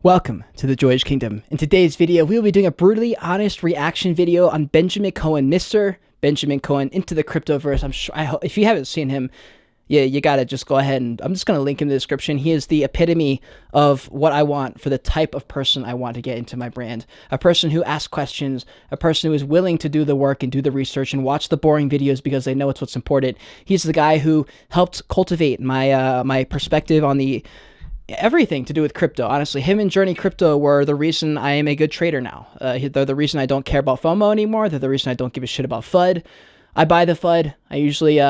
Welcome to the Joyage Kingdom. In today's video, we will be doing a brutally honest reaction video on Benjamin Cowen, Mr. Benjamin Cowen, into the cryptoverse. I'm sure, if you haven't seen him, yeah, you gotta just go ahead and I'm just gonna link him in the description. He is the epitome of what I want for the type of person I want to get into my brand. A person who asks questions, a person who is willing to do the work and do the research and watch the boring videos because they know it's what's important. He's the guy who helped cultivate my my perspective on everything to do with crypto. Honestly, him and Journey Crypto were the reason I am a good trader now. They're the reason I don't care about FOMO anymore. They're the reason I don't give a shit about FUD. I buy the FUD. I usually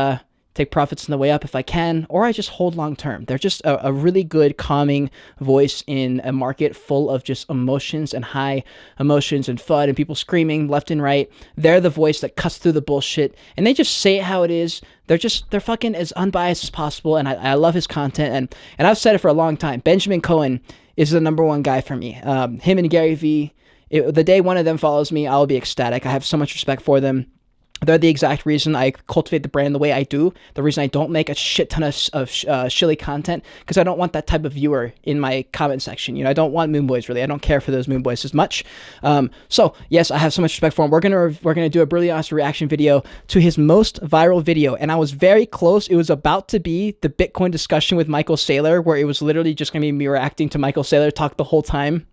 take profits on the way up if I can, or I just hold long term. They're just a really good calming voice in a market full of just emotions and high emotions and FUD and people screaming left and right. They're the voice that cuts through the bullshit and they just say it how it is. They're fucking as unbiased as possible, and I love his content, and I've said it for a long time. Benjamin Cowen is the #1 guy for me. Him and Gary Vee, the day one of them follows me, I'll be ecstatic. I have so much respect for them. They're the exact reason I cultivate the brand the way I do. The reason I don't make a shit ton of shilly content, because I don't want that type of viewer in my comment section. You know, I don't want moon boys, really. I don't care for those moon boys as much. So yes, I have so much respect for him. We're gonna do a brilliant honest reaction video to his most viral video, and I was very close. It was about to be the Bitcoin discussion with Michael Saylor, where it was literally just gonna be me reacting to Michael Saylor talk the whole time.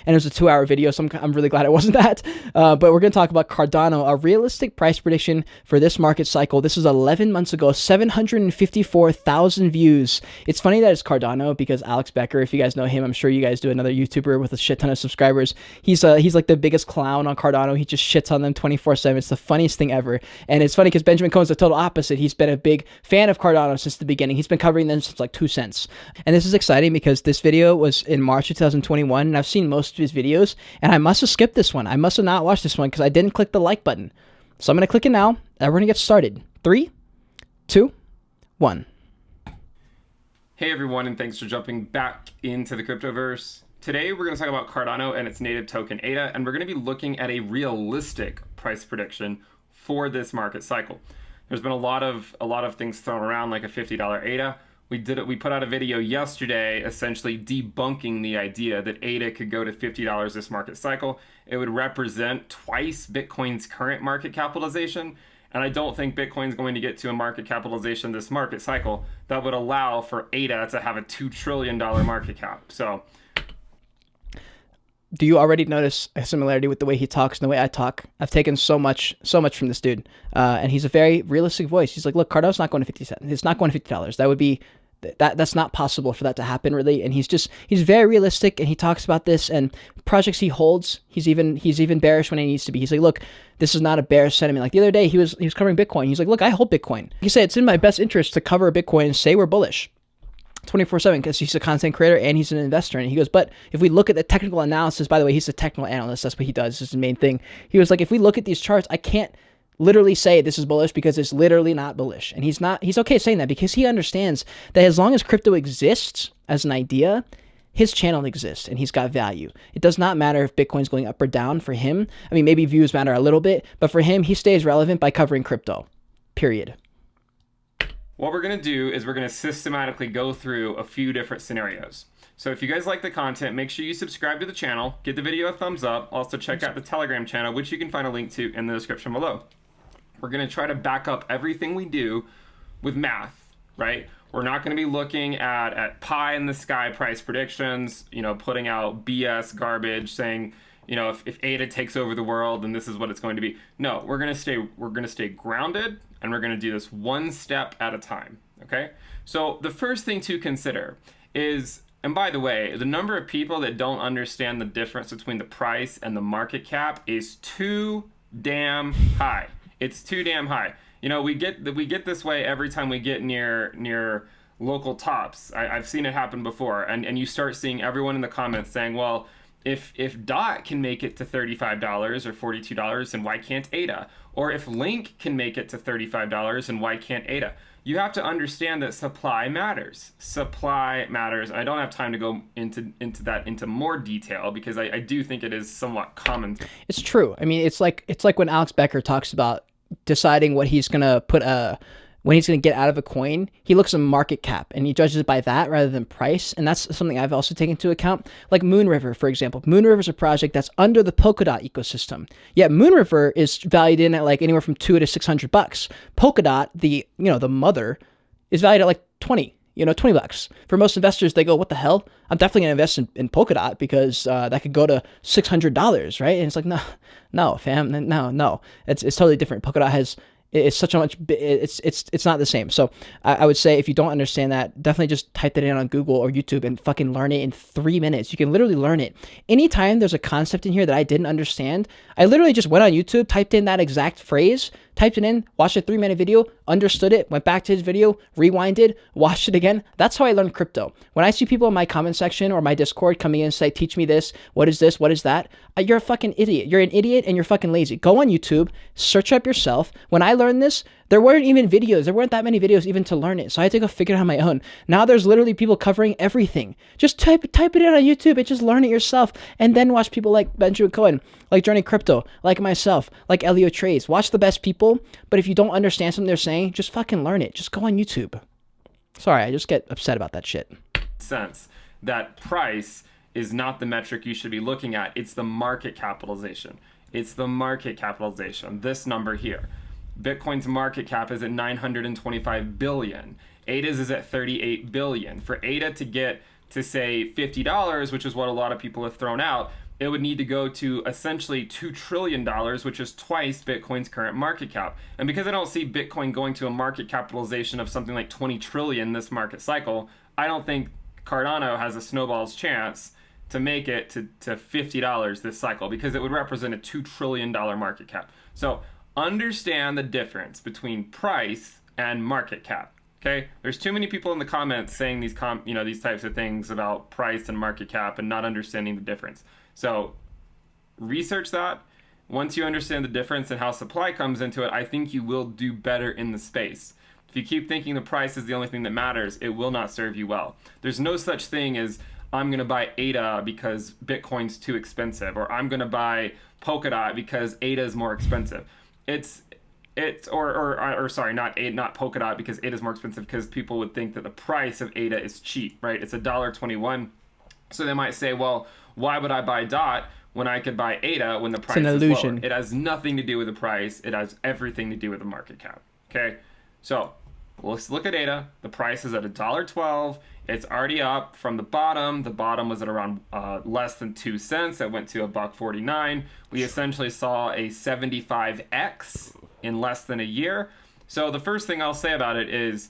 And it was a 2-hour video, so I'm really glad it wasn't that. But we're going to talk about Cardano, a realistic price prediction for this market cycle. This was 11 months ago, 754,000 views. It's funny that it's Cardano because Alex Becker, if you guys know him, I'm sure you guys do, another YouTuber with a shit ton of subscribers. He's like the biggest clown on Cardano. He just shits on them 24/7. It's the funniest thing ever. And it's funny because Benjamin Cohen's the total opposite. He's been a big fan of Cardano since the beginning. He's been covering them since like 2 cents. And this is exciting because this video was in March 2021, and I've seen most of his videos, and I must have skipped this one. I must have not watched this one because I didn't click the like button. So I'm going to click it now, and we're going to get started. 3, 2, 1. Hey everyone, and thanks for jumping back into the cryptoverse. Today we're going to talk about Cardano and its native token ADA, and we're going to be looking at a realistic price prediction for this market cycle. There's been a lot of things thrown around, like a $50 ADA. We put out a video yesterday essentially debunking the idea that ADA could go to $50 this market cycle. It would represent twice Bitcoin's current market capitalization. And I don't think Bitcoin's going to get to a market capitalization this market cycle that would allow for ADA to have a $2 trillion market cap. So, do you already notice a similarity with the way he talks and the way I talk? I've taken so much from this dude, and he's a very realistic voice. He's like, look, Cardano's not going to 50 cents. It's not going to $50. That would be that's not possible for that to happen, really. And he's very realistic, and he talks about this and projects he holds. He's even bearish when he needs to be. He's like, look, this is not a bearish sentiment. Like the other day, he was covering Bitcoin. He's like, look, I hold Bitcoin. He said it's in my best interest to cover Bitcoin and say we're bullish 24/7 because he's a content creator and he's an investor. And he goes, but if we look at the technical analysis, by the way, he's a technical analyst. That's what he does. This is the main thing. He was like, if we look at these charts, I can't literally say this is bullish because it's literally not bullish. And he's okay saying that because he understands that as long as crypto exists as an idea, his channel exists and he's got value. It does not matter if Bitcoin's going up or down for him. I mean, maybe views matter a little bit, but for him, he stays relevant by covering crypto, period. What we're going to do is we're going to systematically go through a few different scenarios. So if you guys like the content, make sure you subscribe to the channel, give the video a thumbs up. Also check out the Telegram channel, which you can find a link to in the description below. We're going to try to back up everything we do with math, right? We're not going to be looking at pie in the sky price predictions, you know, putting out BS garbage saying, you know, if ADA takes over the world, then this is what it's going to be. No, we're going to stay grounded, and we're going to do this one step at a time, okay? So the first thing to consider is, and by the way, the number of people that don't understand the difference between the price and the market cap is too damn high. It's too damn high. You know, we get this way every time we get near local tops. I've seen it happen before, and you start seeing everyone in the comments saying, well, if DOT can make it to $35 or $42, then why can't ADA? Or if Link can make it to $35, then why can't ADA? You have to understand that supply matters. Supply matters. I don't have time to go into more detail because I do think it is somewhat common. It's true. I mean, it's like when Alex Becker talks about deciding what he's gonna put when he's going to get out of a coin, he looks at market cap and he judges it by that rather than price. And that's something I've also taken into account. Like Moonriver, for example. Moonriver is a project that's under the Polkadot ecosystem. Yet Moonriver is valued in at like anywhere from $200 to $600. Polkadot, the mother, is valued at like 20. $20. For most investors, they go, what the hell? I'm definitely going to invest in Polkadot because that could go to $600, right? And it's like, no, fam, no. It's totally different. Polkadot has, it's such a much, it's not the same. So I would say if you don't understand that, definitely just type that in on Google or YouTube and fucking learn it in 3 minutes. You can literally learn it. Anytime there's a concept in here that I didn't understand, I literally just went on YouTube, typed in that exact phrase, typed it in, watched a 3-minute video, understood it, went back to his video, rewinded, watched it again. That's how I learned crypto. When I see people in my comment section or my Discord coming in and say, teach me this, what is this, what is that? You're a fucking idiot. You're an idiot and you're fucking lazy. Go on YouTube, search up yourself. When I learned this, there weren't even videos. There weren't that many videos even to learn it. So I had to go figure it out on my own. Now there's literally people covering everything. Just type it in on YouTube and just learn it yourself. And then watch people like Benjamin Cowen, like Journey Crypto, like myself, like Elio Trades. Watch the best people. But if you don't understand something they're saying, just fucking learn it. Just go on YouTube. Sorry, I just get upset about that shit. Sense that price is not the metric you should be looking at. It's the market capitalization. It's the market capitalization. This number here. Bitcoin's market cap is at 925 billion. ADA's is at 38 billion. For ADA to get to say $50, which is what a lot of people have thrown out, it would need to go to essentially $2 trillion, which is twice Bitcoin's current market cap. And because I don't see Bitcoin going to a market capitalization of something like 20 trillion this market cycle, I don't think Cardano has a snowball's chance to make it to $50 this cycle, because it would represent a $2 trillion market cap. So understand the difference between price and market cap. Okay, there's too many people in the comments saying these types of things about price and market cap and not understanding the difference. So research that. Once you understand the difference and how supply comes into it, I think you will do better in the space. If you keep thinking the price is the only thing that matters, it will not serve you well. There's no such thing as I'm going to buy ADA because Bitcoin's too expensive, or I'm going to buy Polkadot because ADA is more expensive. Not Polkadot because ADA is more expensive, because people would think that the price of ADA is cheap, right? It's $1.21. So they might say, well, why would I buy DOT when I could buy ADA when the price is lower? It has nothing to do with the price. It has everything to do with the market cap. Okay, so let's look at ADA. The price is at $1.12. It's already up from the bottom. The bottom was at around less than 2 cents. It went to $1.49. We essentially saw a 75x in less than a year. So the first thing I'll say about it is,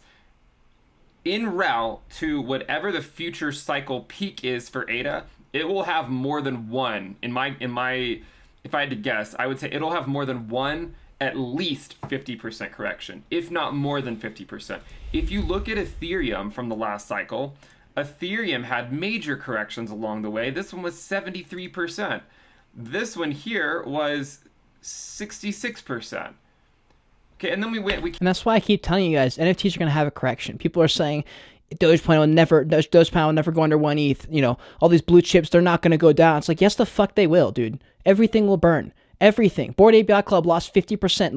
en route to whatever the future cycle peak is for ADA, it will have more than one. If I had to guess, I would say it'll have more than one, at least 50% correction, if not more than 50%. If you look at Ethereum from the last cycle, Ethereum had major corrections along the way. This one was 73%. This one here was 66%. Okay, and then and that's why I keep telling you guys, NFTs are going to have a correction. People are saying Dogecoin will never go under 1 ETH. All these blue chips, they're not going to go down. It's like, yes, the fuck they will, dude. Everything will burn. Everything. Bored Ape Yacht Club lost 50%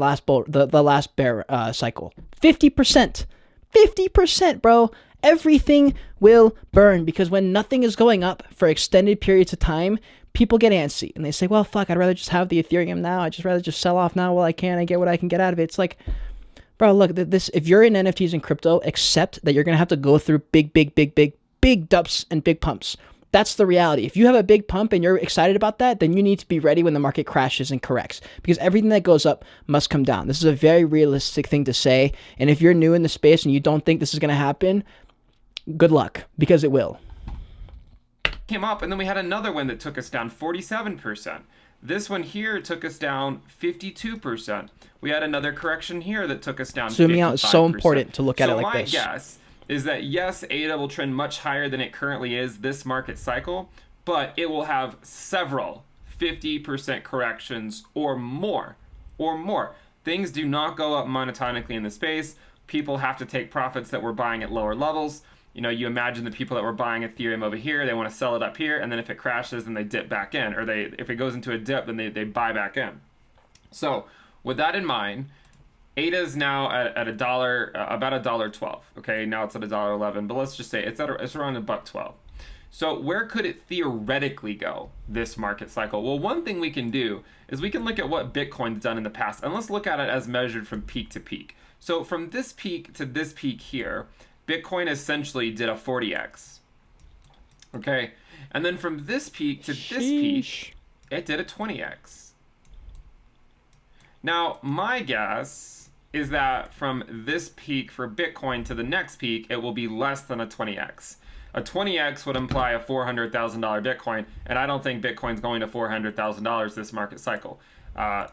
the last bear cycle. 50%. 50%, bro. Everything will burn, because when nothing is going up for extended periods of time, people get antsy and they say, well, fuck, I'd rather just have the Ethereum now. I'd just rather just sell off now while I can. I get what I can get out of it. It's like, bro, look, if you're in NFTs and crypto, accept that you're going to have to go through big dumps and big pumps. That's the reality. If you have a big pump and you're excited about that, then you need to be ready when the market crashes and corrects, because everything that goes up must come down. This is a very realistic thing to say. And if you're new in the space and you don't think this is going to happen, good luck, because it will. Came up, and then we had another one that took us down 47%. This one here took us down 52%. We had another correction here that took us down 55%. Zooming out is so important to look at it like this. So my guess is that, yes, ADA will trend much higher than it currently is this market cycle, but it will have several 50% corrections or more. Things do not go up monotonically in the space. People have to take profits that we're buying at lower levels. You imagine the people that were buying Ethereum over here, they want to sell it up here, and then if it crashes, then they dip back in. Or if it goes into a dip, then they buy back in. So with that in mind, ADA is now at a dollar, about $1.12. Okay, now it's at $1.11, but let's just say it's around $1.12. So where could it theoretically go this market cycle? Well, one thing we can do is we can look at what Bitcoin's done in the past, and let's look at it as measured from peak to peak. So from this peak to this peak here, Bitcoin essentially did a 40x. Okay, and then from this peak to this peak, it did a 20x. Now, my guess is that from this peak for Bitcoin to the next peak, it will be less than a 20x. A 20x would imply a $400,000 Bitcoin, and I don't think Bitcoin's going to $400,000 this market cycle.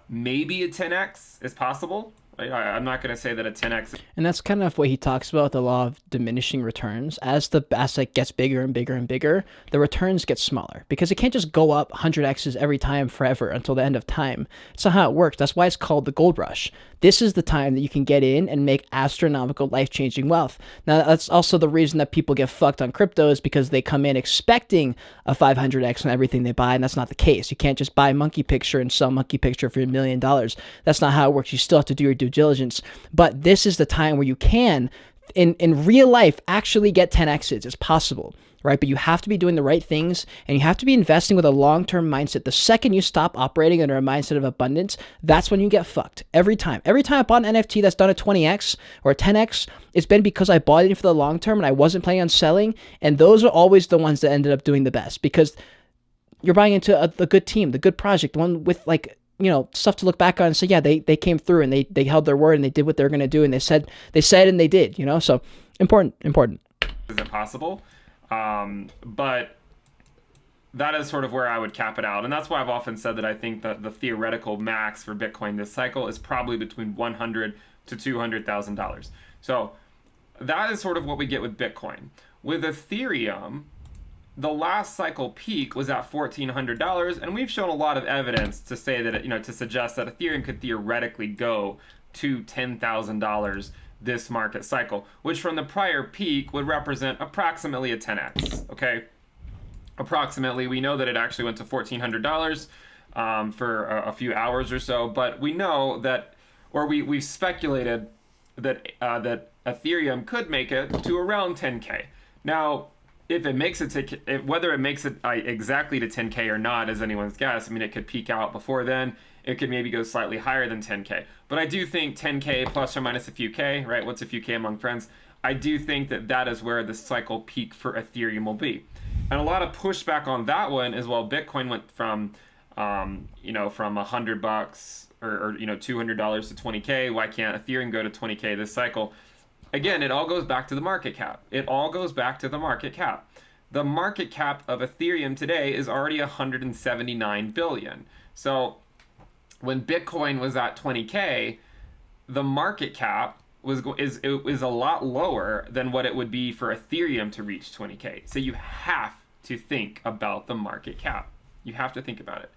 Maybe a 10x is possible. I'm not going to say that a 10x. And that's kind of what he talks about, the law of diminishing returns. As the asset gets bigger and bigger and bigger, the returns get smaller because it can't just go up 100x's every time forever until the end of time. It's not how it works. That's why it's called the gold rush. This is the time that you can get in and make astronomical, life-changing wealth. Now, that's also the reason that people get fucked on crypto, is because they come in expecting a 500x on everything they buy, and that's not the case. You can't just buy monkey picture and sell monkey picture for $1 million. That's not how it works. You still have to do your due diligence. But this is the time where you can, in real life, actually get 10x's. It's possible, right? But you have to be doing the right things, and you have to be investing with a long-term mindset. The second you stop operating under a mindset of abundance, that's when you get fucked. Every time I bought an NFT that's done a 20x or a 10x, it's been because I bought it for the long term and I wasn't planning on selling. And those are always the ones that ended up doing the best, because you're buying into a good team, the good project, the one with, like, you know, stuff to look back on and say, yeah, they came through and they held their word and they did what they were going to do, and they said and they did, you know. So important. Isn't possible. But that is sort of where I would cap it out. And that's why I've often said that I think that the theoretical max for Bitcoin this cycle is probably between $100,000 to $200,000. So that is sort of what we get with Bitcoin. With Ethereum, the last cycle peak was at $1,400, and we've shown a lot of evidence to say that, you know, to suggest that Ethereum could theoretically go to $10,000 this market cycle, which from the prior peak would represent approximately a 10x. Okay, approximately. We know that it actually went to $1,400 for a few hours or so, but we know that, or we've speculated that that Ethereum could make it to around 10K. Now, if it makes it to, whether it makes it exactly to 10K or not is anyone's guess. I mean, it could peak out before then. It could maybe go slightly higher than 10K. But I do think 10K plus or minus a few K, right? What's a few K among friends? I do think that that is where the cycle peak for Ethereum will be. And a lot of pushback on that one is, well, Bitcoin went from, you know, from $100 or you know, $200 to 20K. Why can't Ethereum go to 20K this cycle? Again, it all goes back to the market cap. It all goes back to the market cap. The market cap of Ethereum today is already 179 billion. So when Bitcoin was at 20K, the market cap is a lot lower than what it would be for Ethereum to reach 20K. So you have to think about the market cap. You have to think about it.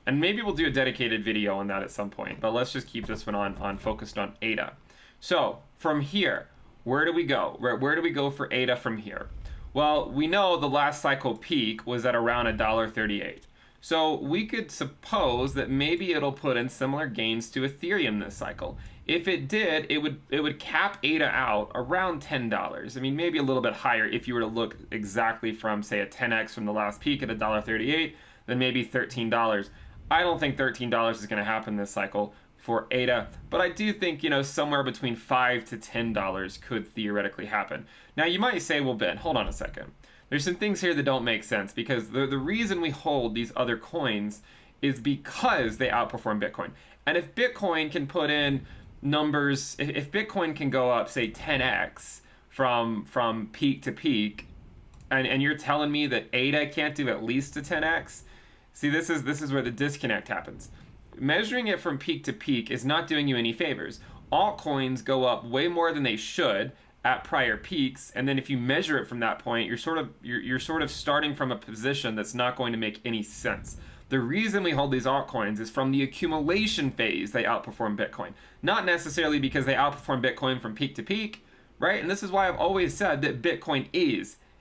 And maybe we'll do a dedicated video on that at some point, but let's just keep this one on focused on ADA. So from here, where do we go? Where do we go for ADA from here? Well, we know the last cycle peak was at around $1.38. So we could suppose that maybe it'll put in similar gains to Ethereum this cycle. If it did, it would cap ADA out around $10. I mean, maybe a little bit higher if you were to look exactly from, say, a 10x from the last peak at $1.38, then maybe $13. I don't think $13 is going to happen this cycle for ADA, but I do think, you know, somewhere between $5 to $10 could theoretically happen. Now, you might say, well, Ben, hold on a second. There's some things here that don't make sense, because the reason we hold these other coins is because they outperform Bitcoin. And if Bitcoin can put in numbers, if Bitcoin can go up, say, 10x from peak to peak, and you're telling me that ADA can't do at least a 10x, see, this is where the disconnect happens. Measuring it from peak to peak is not doing you any favors. Altcoins go up way more than they should at prior peaks, and then if you measure it from that point, you're sort of starting from a position that's not going to make any sense. The reason we hold these altcoins is from the accumulation phase they outperform Bitcoin, not necessarily because they outperform Bitcoin from peak to peak, right? And this is why I've always said that Bitcoin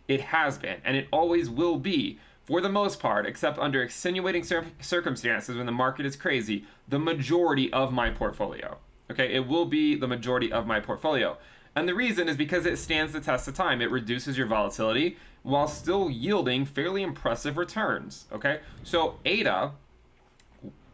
it has been, and it always will be, for the most part, except under extenuating circumstances when the market is crazy, the majority of my portfolio. Okay, it will be the majority of my portfolio. And the reason is because it stands the test of time. It reduces your volatility while still yielding fairly impressive returns. Okay, so ADA,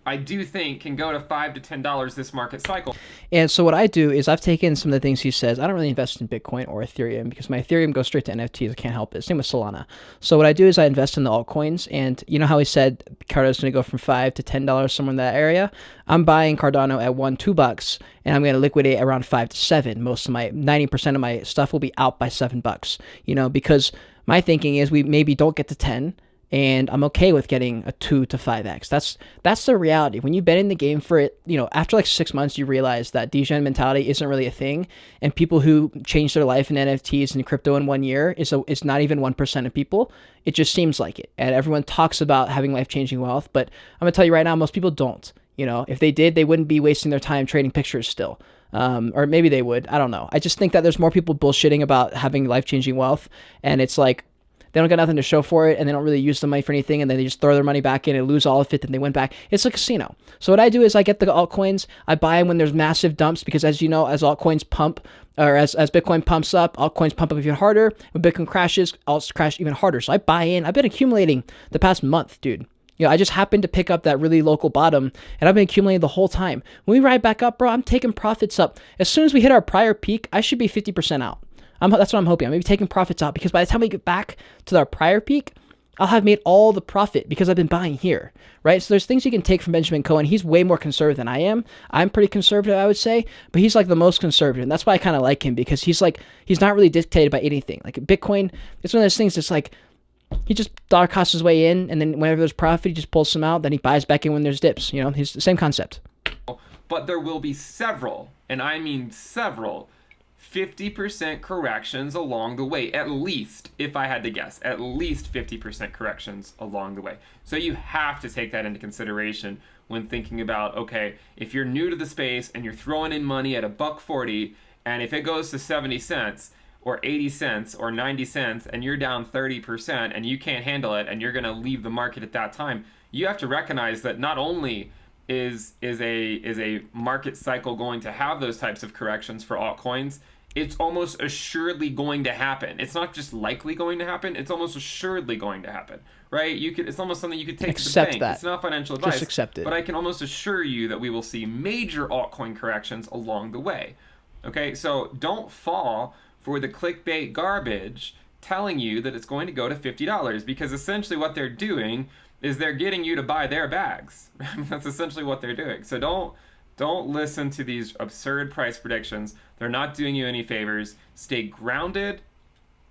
I do think, can go to $5 to $10 this market cycle. And so what I do is I've taken some of the things he says. I don't really invest in Bitcoin or Ethereum because my Ethereum goes straight to NFTs. I can't help it. Same with Solana. So what I do is I invest in the altcoins. And you know how he said Cardano's going to go from $5 to $10 somewhere in that area? I'm buying Cardano at $2, and I'm going to liquidate around 5 to 7. 90% of my stuff will be out by $7. You know, because my thinking is we maybe don't get to 10. And I'm okay with getting a 2 to 5x. That's the reality. When you've been in the game for it, you know, after like 6 months, you realize that degen mentality isn't really a thing. And people who change their life in NFTs and crypto in 1 year is not even 1% of people. It just seems like it. And everyone talks about having life-changing wealth, but I'm gonna tell you right now, most people don't. You know, if they did, they wouldn't be wasting their time trading pictures still. Or maybe they would. I don't know. I just think that there's more people bullshitting about having life-changing wealth, and it's like, they don't got nothing to show for it, and they don't really use the money for anything, and then they just throw their money back in and lose all of it, then they went back. It's a casino. So what I do is I get the altcoins, I buy them when there's massive dumps, because as you know, as altcoins pump, or as Bitcoin pumps up, altcoins pump up even harder. When Bitcoin crashes, alts crash even harder. So I buy in. I've been accumulating the past month, dude. You know, I just happened to pick up that really local bottom, and I've been accumulating the whole time. When we ride back up, bro, I'm taking profits up. As soon as we hit our prior peak, I should be 50% out. That's what I'm hoping. I'm maybe taking profits out because by the time we get back to our prior peak, I'll have made all the profit because I've been buying here, right? So there's things you can take from Benjamin Cowen. He's way more conservative than I am. I'm pretty conservative, I would say, but he's like the most conservative. And that's why I kind of like him, because he's not really dictated by anything. Like Bitcoin, it's one of those things that's like, he just dollar costs his way in, and then whenever there's profit, he just pulls some out, then he buys back in when there's dips. You know, he's the same concept. But there will be several, and I mean several, 50% corrections along the way, at least, if I had to guess, at least 50% corrections along the way. So you have to take that into consideration when thinking about, okay, if you're new to the space and you're throwing in money at $1.40, and if it goes to 70 cents or 80 cents or 90 cents and you're down 30% and you can't handle it and you're going to leave the market at that time, you have to recognize that not only is a market cycle going to have those types of corrections for altcoins, it's almost assuredly going to happen. It's not just likely going to happen, it's almost assuredly going to happen, right? It's almost something you could take to the bank. It's not financial advice. Just accept it. But I can almost assure you that we will see major altcoin corrections along the way. Okay, so don't fall for the clickbait garbage telling you that it's going to go to $50, because essentially what they're doing is they're getting you to buy their bags. That's essentially what they're doing. So don't listen to these absurd price predictions. They're not doing you any favors. Stay grounded,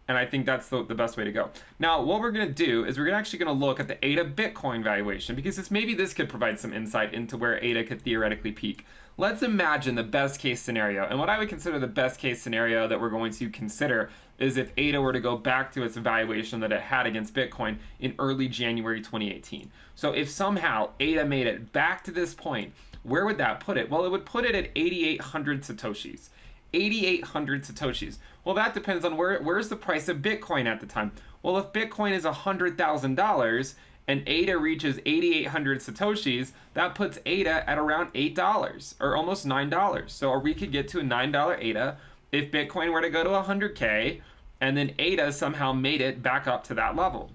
and I think that's the best way to go. Now, what we're going to do is we're actually going to look at the ADA Bitcoin valuation, because maybe this could provide some insight into where ADA could theoretically peak. Let's imagine the best case scenario, and what I would consider the best case scenario that we're going to consider is if ADA were to go back to its valuation that it had against Bitcoin in early January 2018. So if somehow ADA made it back to this point, where would that put it? Well, it would put it at 8,800 Satoshis. 8,800 Satoshis. Well, that depends on where's the price of Bitcoin at the time. Well, if Bitcoin is $100,000 and ADA reaches 8,800 Satoshis, that puts ADA at around $8 or almost $9. So we could get to a $9 ADA if Bitcoin were to go to 100K and then ADA somehow made it back up to that level.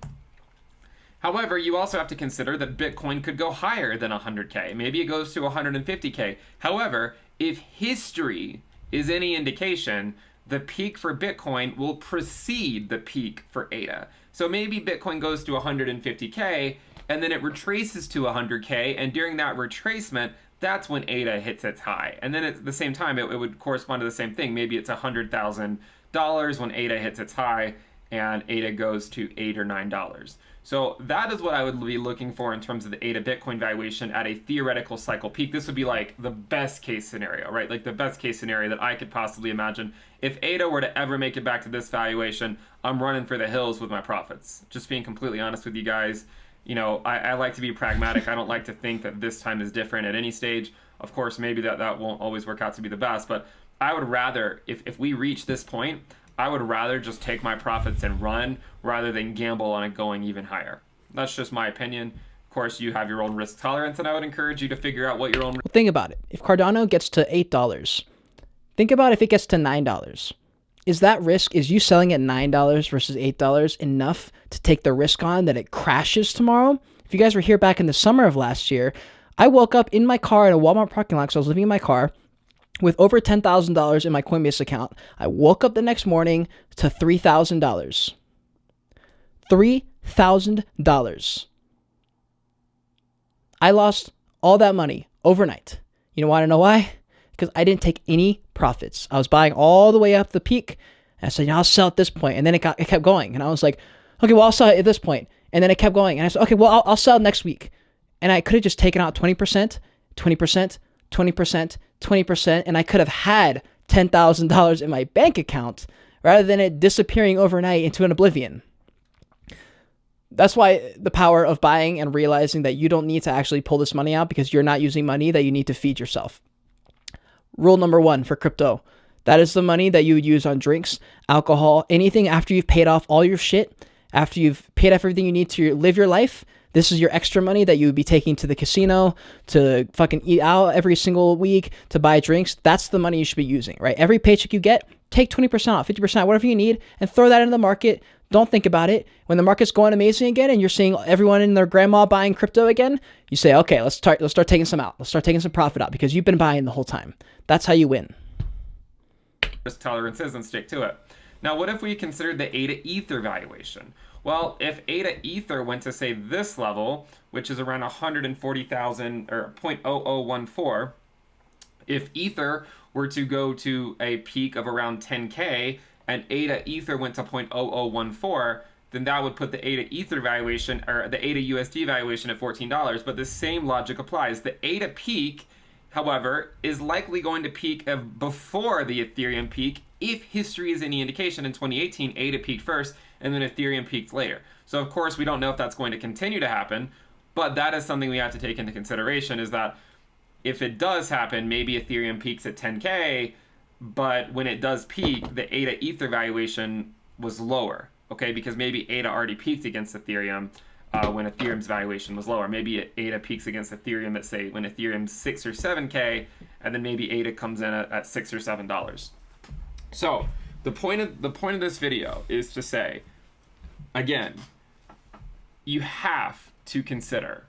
However, you also have to consider that Bitcoin could go higher than 100K. Maybe it goes to 150K. However, if history is any indication, the peak for Bitcoin will precede the peak for ADA. So maybe Bitcoin goes to 150K and then it retraces to 100K, and during that retracement, that's when ADA hits its high. And then at the same time, it would correspond to the same thing. Maybe it's $100,000 when ADA hits its high and ADA goes to $8 or $9. So that is what I would be looking for in terms of the ADA Bitcoin valuation at a theoretical cycle peak. This would be like the best case scenario, right? Like the best case scenario that I could possibly imagine. If ADA were to ever make it back to this valuation, I'm running for the hills with my profits. Just being completely honest with you guys. You know, I like to be pragmatic. I don't like to think that this time is different at any stage. Of course, maybe that won't always work out to be the best, but I would rather, if we reach this point, I would rather just take my profits and run rather than gamble on it going even higher. That's just my opinion. course, you have your own risk tolerance, and I would encourage you to figure out what your own... Well, think about it. If Cardano gets to $8, think about if it gets to $9. Is that risk, is you selling at $9 versus $8 enough to take the risk on that it crashes tomorrow? If you guys were here back in the summer of last year, I woke up in my car in a Walmart parking lot, so I was living in my car, with over $10,000 in my Coinbase account. I woke up the next morning to $3,000. $3,000. I lost all that money overnight. You want to know why? Because I didn't take any profits. I was buying all the way up the peak. And I said, I'll sell at this point. And then it kept going. And I was like, okay, well, I'll sell at this point. And then it kept going. And I said, okay, well, I'll sell next week. And I could have just taken out 20%, 20%, 20%, 20%, and I could have had $10,000 in my bank account rather than it disappearing overnight into an oblivion. That's why the power of buying and realizing that you don't need to actually pull this money out because you're not using money that you need to feed yourself. Rule number 1 for crypto. That is the money that you would use on drinks, alcohol, anything after you've paid off all your shit, after you've paid off everything you need to live your life. This is your extra money that you would be taking to the casino, to fucking eat out every single week, to buy drinks. That's the money you should be using, right? Every paycheck you get, take 20% off, 50%, whatever you need, and throw that into the market. Don't think about it. When the market's going amazing again and you're seeing everyone and their grandma buying crypto again, you say, okay, let's start taking some out. Let's start taking some profit out because you've been buying the whole time. That's how you win. Risk tolerance is and stick to it. Now, what if we considered the ADA Ether valuation? Well, if ADA Ether went to, say, this level, which is around 140,000 or 0.0014, if Ether were to go to a peak of around 10K and ADA Ether went to 0.0014, then that would put the ADA Ether valuation or the ADA USD valuation at $14. But the same logic applies. The ADA peak, however, is likely going to peak before the Ethereum peak. If history is any indication, in 2018, ADA peaked first, and then Ethereum peaked later. So of course, we don't know if that's going to continue to happen, but that is something we have to take into consideration, is that if it does happen, maybe Ethereum peaks at 10K, but when it does peak, the ADA Ether valuation was lower, okay? Because maybe ADA already peaked against Ethereum when Ethereum's valuation was lower. Maybe ADA peaks against Ethereum at, say, when Ethereum's 6 or 7K, and then maybe ADA comes in at $6 or $7. So the point of this video is to say, again, you have to consider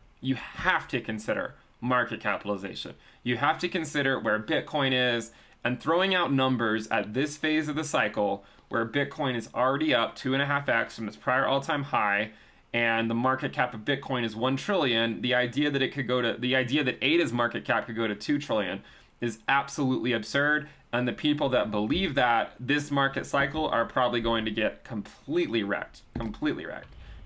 market capitalization. You have to consider where Bitcoin is, and throwing out numbers at this phase of the cycle where Bitcoin is already up 2.5x from its prior all-time high, and the market cap of Bitcoin is 1 trillion. The idea that ADA's market cap could go to 2 trillion is absolutely absurd. And the people that believe that this market cycle are probably going to get completely wrecked.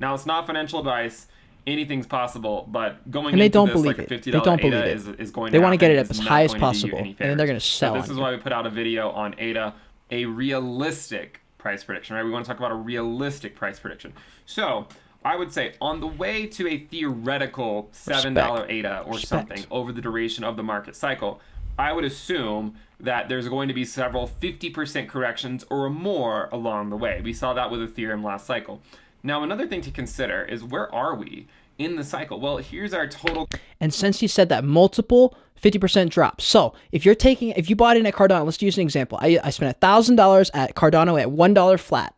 Now, it's not financial advice. Anything's possible, but going and they into don't this, believe like a it. $50 They don't believe ADA it. is going they to want to get it up It's as not high as going to do you possible, any and then favors. they're going to sell. So this is why we put out a video on ADA, a realistic price prediction, right? We want to talk about a realistic price prediction. So I would say on the way to a theoretical $7 ADA or something over the duration of the market cycle, I would assume that there's going to be several 50% corrections or more along the way. We saw that with Ethereum last cycle. Now, another thing to consider is, where are we in the cycle? Well, here's our total. And since you said that, multiple 50% drops. So if you bought in at Cardano, let's use an example. I spent $1,000 at Cardano at $1 flat.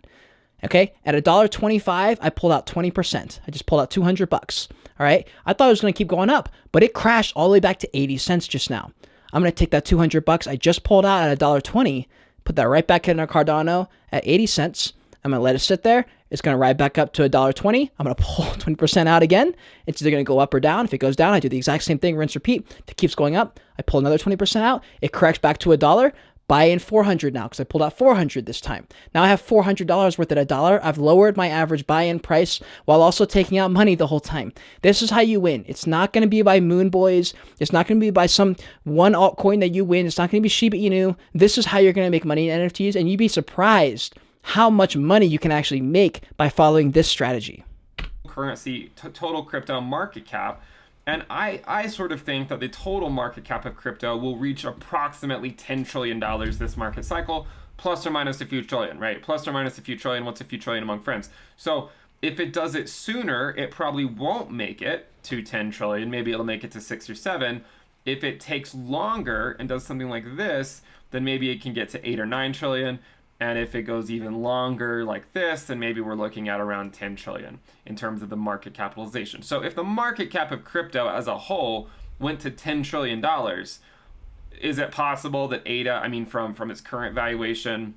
Okay, at $1.25, I pulled out 20%. I just pulled out $200. All right, I thought it was going to keep going up, but it crashed all the way back to 80 cents just now. I'm going to take that $200 I just pulled out at $1.20, put that right back in our Cardano at 80 cents. I'm going to let it sit there. It's going to ride back up to $1.20. I'm going to pull 20% out again. It's either going to go up or down. If it goes down, I do the exact same thing, rinse, repeat. If it keeps going up, I pull another 20% out. It corrects back to $1. Buy in 400 now because I pulled out 400 this time. Now I have $400 worth at $1. I've lowered my average buy-in price while also taking out money the whole time. This is how you win. It's not going to be by Moon Boys. It's not going to be by some one altcoin that you win. It's not going to be Shiba Inu. This is how you're going to make money in NFTs, and you'd be surprised how much money you can actually make by following this strategy. Currency, total crypto market cap. And I sort of think that the total market cap of crypto will reach approximately $10 trillion this market cycle, plus or minus a few trillion, right? Plus or minus a few trillion. What's a few trillion among friends? So if it does it sooner, it probably won't make it. to 10 trillion. Maybe it'll make it to 6 or 7. If it takes longer and does something like this, then maybe it can get to 8 or 9 trillion. And if it goes even longer like this, then maybe we're looking at around 10 trillion in terms of the market capitalization. So if the market cap of crypto as a whole went to $10 trillion, is it possible that ADA, I mean, from its current valuation,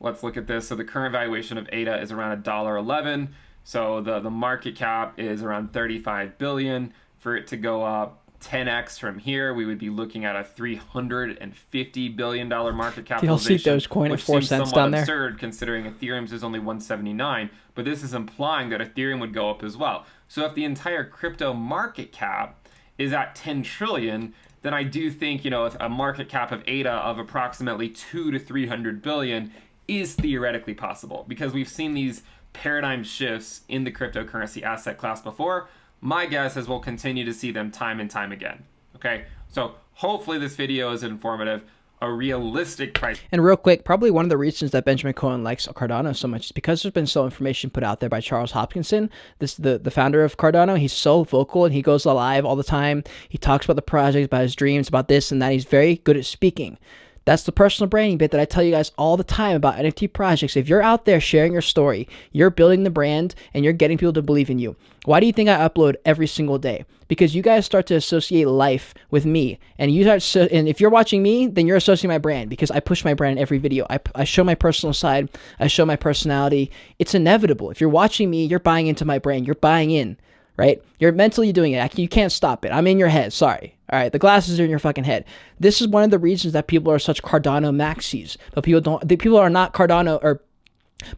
let's look at this. So the current valuation of ADA is around $1.11. So the market cap is around 35 billion. For it to go up 10x from here, we would be looking at a $350 billion market capitalization. You'll see Dogecoin at 4 cents down there. Absurd considering Ethereum's is only 179, but this is implying that Ethereum would go up as well. So if the entire crypto market cap is at 10 trillion, then I do think, a market cap of ADA of approximately 200 to 300 billion is theoretically possible, because we've seen these paradigm shifts in the cryptocurrency asset class before. My guess is we'll continue to see them time and time again. Okay, so hopefully this video is informative. A realistic price. And real quick, probably one of the reasons that Benjamin Cowen likes Cardano so much is because there's been so information put out there by Charles Hopkinson, the founder of Cardano. He's so vocal and he goes live all the time. He talks about the project, about his dreams, about this and that. He's very good at speaking. That's the personal branding bit that I tell you guys all the time about NFT projects. If you're out there sharing your story, you're building the brand and you're getting people to believe in you. Why do you think I upload every single day? Because you guys start to associate life with me. And and if you're watching me, then you're associating my brand, because I push my brand in every video. I show my personal side. I show my personality. It's inevitable. If you're watching me, you're buying into my brand. You're buying in. Right? You're mentally doing it. You can't stop it. I'm in your head. Sorry. All right. The glasses are in your fucking head. This is one of the reasons that people are such Cardano maxis, but people are not Cardano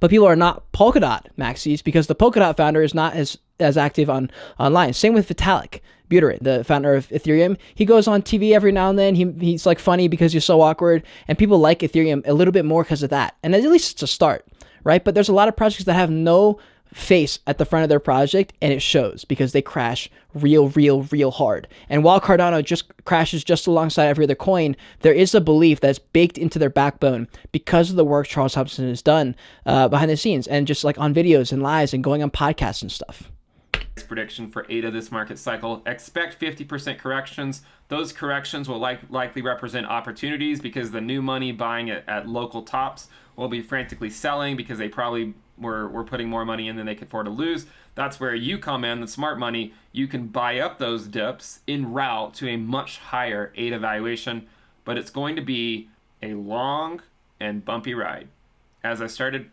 but people are not Polkadot maxis, because the Polkadot founder is not as active online. Same with Vitalik Buterin, the founder of Ethereum. He goes on TV every now and then. He's like funny because he's so awkward, and people like Ethereum a little bit more because of that. And at least it's a start, right? But there's a lot of projects that have no face at the front of their project, and it shows because they crash real hard. And while Cardano just crashes just alongside every other coin, there is a belief that's baked into their backbone because of the work Charles Hopkinson has done behind the scenes, and just like on videos and lives and going on podcasts and stuff. Prediction for ADA this market cycle: expect 50% corrections. Those corrections will likely represent opportunities, because the new money buying at local tops will be frantically selling because they probably were putting more money in than they could afford to lose. That's where you come in, the smart money. You can buy up those dips en route to a much higher ADA valuation, but it's going to be a long and bumpy ride. As I started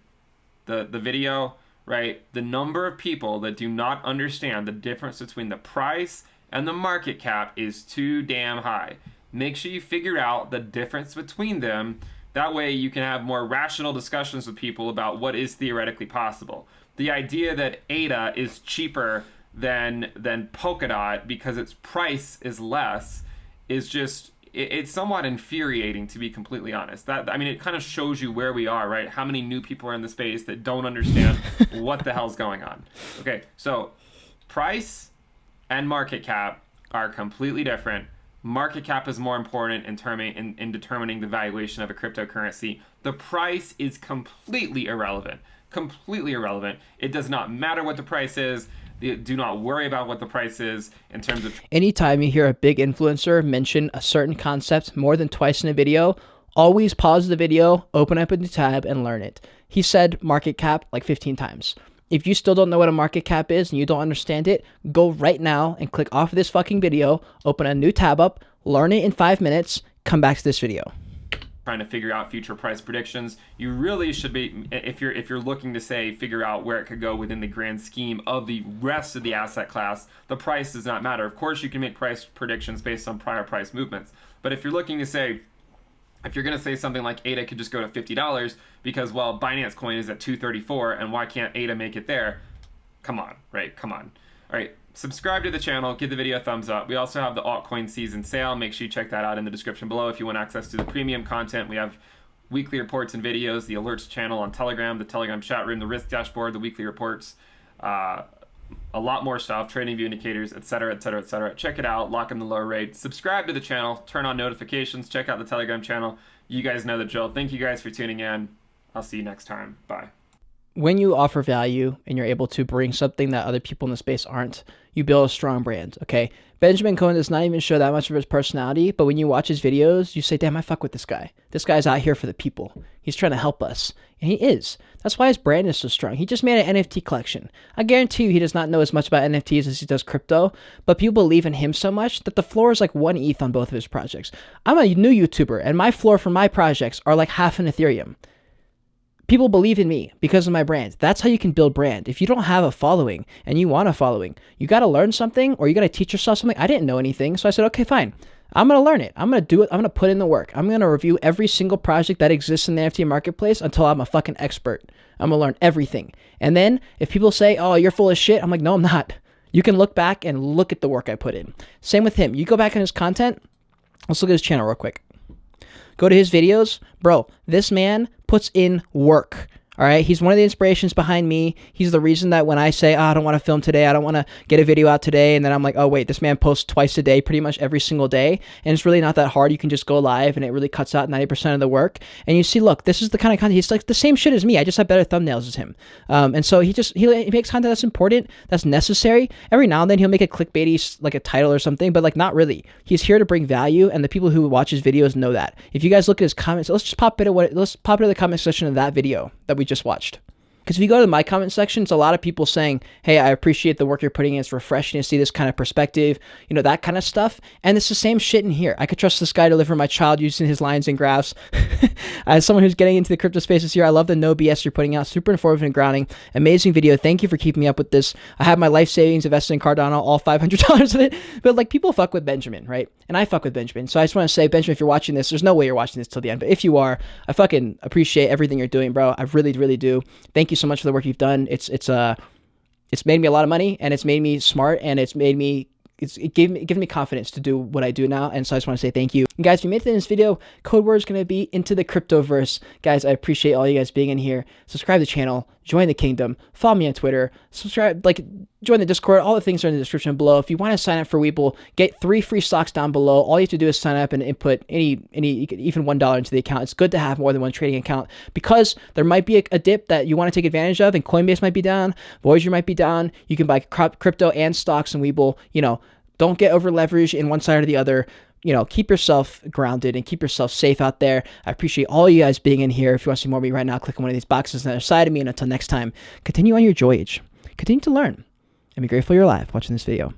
the video, right, the number of people that do not understand the difference between the price and the market cap is too damn high. Make sure you figure out the difference between them. That way you can have more rational discussions with people about what is theoretically possible. The idea that ADA is cheaper than Polkadot because its price is less is just, it's somewhat infuriating, to be completely honest. It kind of shows you where we are, right? How many new people are in the space that don't understand what the hell's going on. Okay, so price and market cap are completely different. Market cap is more important in determining the valuation of a cryptocurrency. The price is completely irrelevant. Completely irrelevant. It does not matter what the price is. Do not worry about what the price is in terms of... Anytime you hear a big influencer mention a certain concept more than twice in a video, always pause the video, open up a new tab, and learn it. He said market cap like 15 times. If you still don't know what a market cap is and you don't understand it, go right now and click off of this fucking video, open a new tab up, learn it in 5 minutes, come back to this video. Trying to figure out future price predictions. You really should be, if you're looking to figure out where it could go within the grand scheme of the rest of the asset class, the price does not matter. Of course, you can make price predictions based on prior price movements. But if you're looking to if you're going to say something like ADA could just go to $50 because, well, Binance coin is at $234 and why can't ADA make it there? Come on, right? Come on. All right, subscribe to the channel, give the video a thumbs up. We also have the altcoin season sale. Make sure you check that out in the description below if you want access to the premium content. We have weekly reports and videos, the alerts channel on Telegram, the Telegram chat room, the risk dashboard, the weekly reports, a lot more stuff, trading view indicators, etc., etc., etc. Check it out, lock in the low rate. Subscribe to the channel, turn on notifications, check out the Telegram channel. You guys know the drill. Thank you guys for tuning in. I'll see you next time. Bye. when you offer value and you're able to bring something that other people in the space aren't, you build a strong brand, okay? Benjamin Cowen does not even show that much of his personality, but when you watch his videos, you say, damn, I fuck with this guy. This guy's out here for the people. He's trying to help us. And he is. That's why his brand is so strong. He just made an NFT collection. I guarantee you he does not know as much about NFTs as he does crypto, but people believe in him so much that the floor is like 1 ETH on both of his projects. I'm a new YouTuber, and my floor for my projects are like half an Ethereum. People believe in me because of my brand. That's how you can build brand. If you don't have a following and you want a following, you got to learn something or you got to teach yourself something. I didn't know anything. So I said, okay, fine. I'm going to learn it. I'm going to do it. I'm going to put in the work. I'm going to review every single project that exists in the NFT marketplace until I'm a fucking expert. I'm going to learn everything. And then if people say, oh, you're full of shit, I'm like, no, I'm not. You can look back and look at the work I put in. Same with him. You go back on his content. Let's look at his channel real quick. Go to his videos. Bro, this man puts in work. All right. He's one of the inspirations behind me. He's the reason that when I say, oh, I don't want to film today, I don't want to get a video out today. And then I'm like, oh, wait, this man posts twice a day, pretty much every single day. And it's really not that hard. You can just go live and it really cuts out 90% of the work. And you see, look, this is the kind of content. He's like the same shit as me. I just have better thumbnails as him. And so he makes content that's important, that's necessary. Every now and then he'll make a clickbaity, like a title or something, but like not really. He's here to bring value. And the people who watch his videos know that. If you guys look at his comments, let's pop into the comment section of that video that we just watched. Because if you go to my comment section, it's a lot of people saying, hey, I appreciate the work you're putting in. It's refreshing to see this kind of perspective, you know, that kind of stuff. And it's the same shit in here. I could trust this guy to deliver my child using his lines and graphs. As someone who's getting into the crypto space this year, I love the no BS you're putting out. Super informative and grounding. Amazing video. Thank you for keeping me up with this. I have my life savings invested in Cardano, all $500 of it. But like people fuck with Benjamin, right? And I fuck with Benjamin. So I just want to say, Benjamin, if you're watching this, there's no way you're watching this till the end. But if you are, I fucking appreciate everything you're doing, bro. I really, really do. Thank you so much for the work you've done. It's made me a lot of money, and it's made me smart, and it's given me confidence to do what I do now. And so I just want to say thank you. And guys, if you made it in this video, code word is going to be into the cryptoverse. Guys, I appreciate all you guys being in here. Subscribe to the channel, join the kingdom, follow me on Twitter, subscribe, join the Discord. All the things are in the description below. If you want to sign up for Weeple, get 3 free stocks down below. All you have to do is sign up and input even $1 into the account. It's good to have more than one trading account because there might be a dip that you want to take advantage of, and Coinbase might be down, Voyager might be down. You can buy crypto and stocks in Weeple. You know, don't get over leveraged in one side or the other. You know, keep yourself grounded and keep yourself safe out there. I appreciate all you guys being in here. If you want to see more of me right now, click on one of these boxes on the other side of me. And until next time, continue on your Joyage. Continue to learn and be grateful you're alive watching this video.